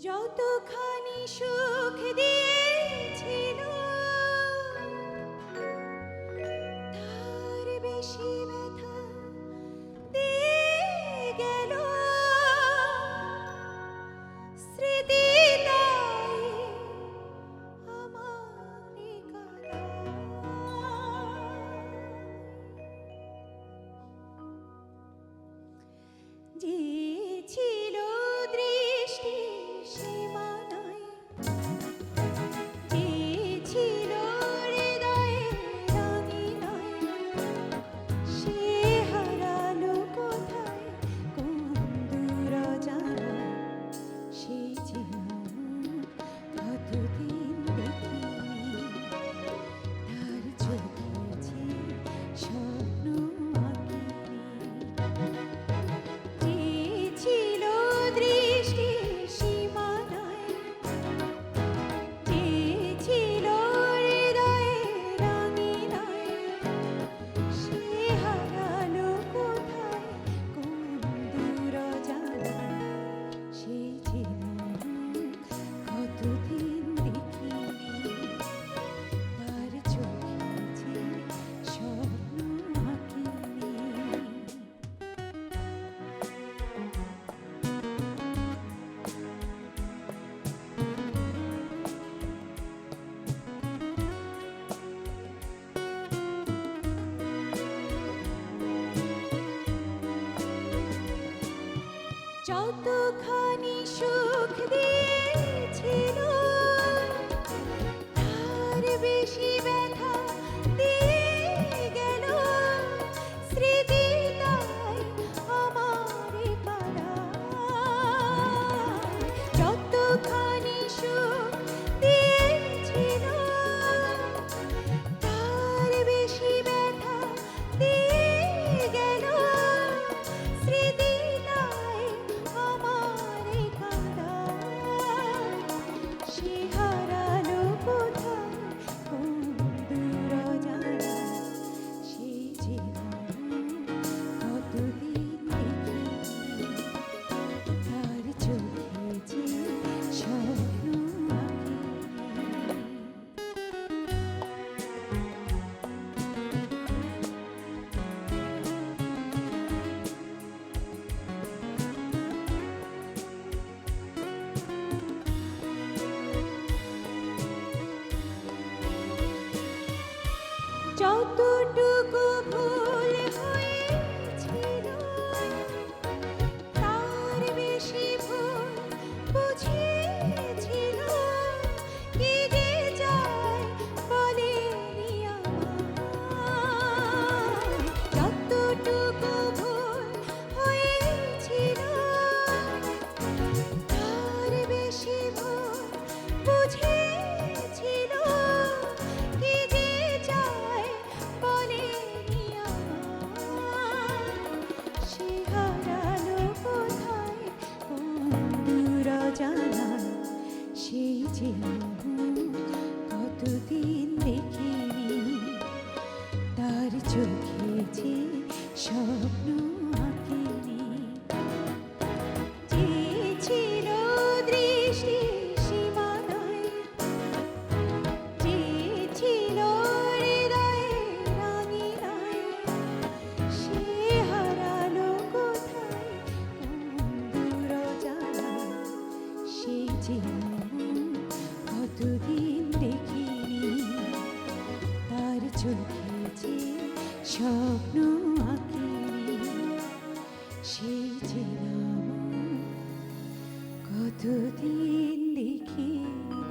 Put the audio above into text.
যতখানি সুখ দিয়েছিল তার বেশি ব্যথা দিয়ে গেল স্মৃতি তাই আমারে কাঁদায়। যে ছিল দৃষ্টি সীমানায়, যে ছিল হৃদয়ে রাঙিনায়, সে হারালো কোথায় কোন দূর অজানায়। সেই জীবন কতদিন দেখিনি, তার চোখে যে স্বপ্ন আঁকিনি। যে ছিল দৃষ্টি সীমানায়, যে ছিল হৃদয়ে রাঙিনায়, সে হারালো কোথায় কোন দূর অজানায়। সেই জীবন কতদিন দেখিনি, তার চোখে যে স্বপ্ন আঁকিনি। যতখানি সুখ দিয়েছিল তার বেশি ব্যথা দিয়ে গেল স্মৃতি তাই আমারে কাঁদায়। যতখানি সুখ দিয়েছিল তার বেশি ব্যথা দিয়ে গেল স্মৃতি তাই আমারে কাঁদায়। সে হারালো কোথায় কোন দূর অজানায়। সেই জীবন কতদিন দেখিনি, তার চোখে যে স্বপ্ন আঁকিনি। যতটুকু ভুল হয়েছিল তার বেশি ভুল বুঝেছিল। কি যে যায় বলেনি আমায়। যতটুকু ভুল হয়েছিল তার বেশি ভুল বুঝেছিল। কি যে যায় বলেনি আমায়। সে হারালো কোথায় কোন দূর অজানায়। সেই জীবন কতদিন দেখিনি, তার চোখে যে স্বপ্ন আঁকিনি। যে ছিল দৃষ্টি সীমানায়, যে ছিল হৃদয়ে রাঙিনায়, সে হারালো কোথায় কোন দূর অজানায়। সেই জীবন কতদিন দেখিনি, তার চোখে যে স্বপ্ন আঁকিনি। সেই জীবন কতদিন দেখিনি।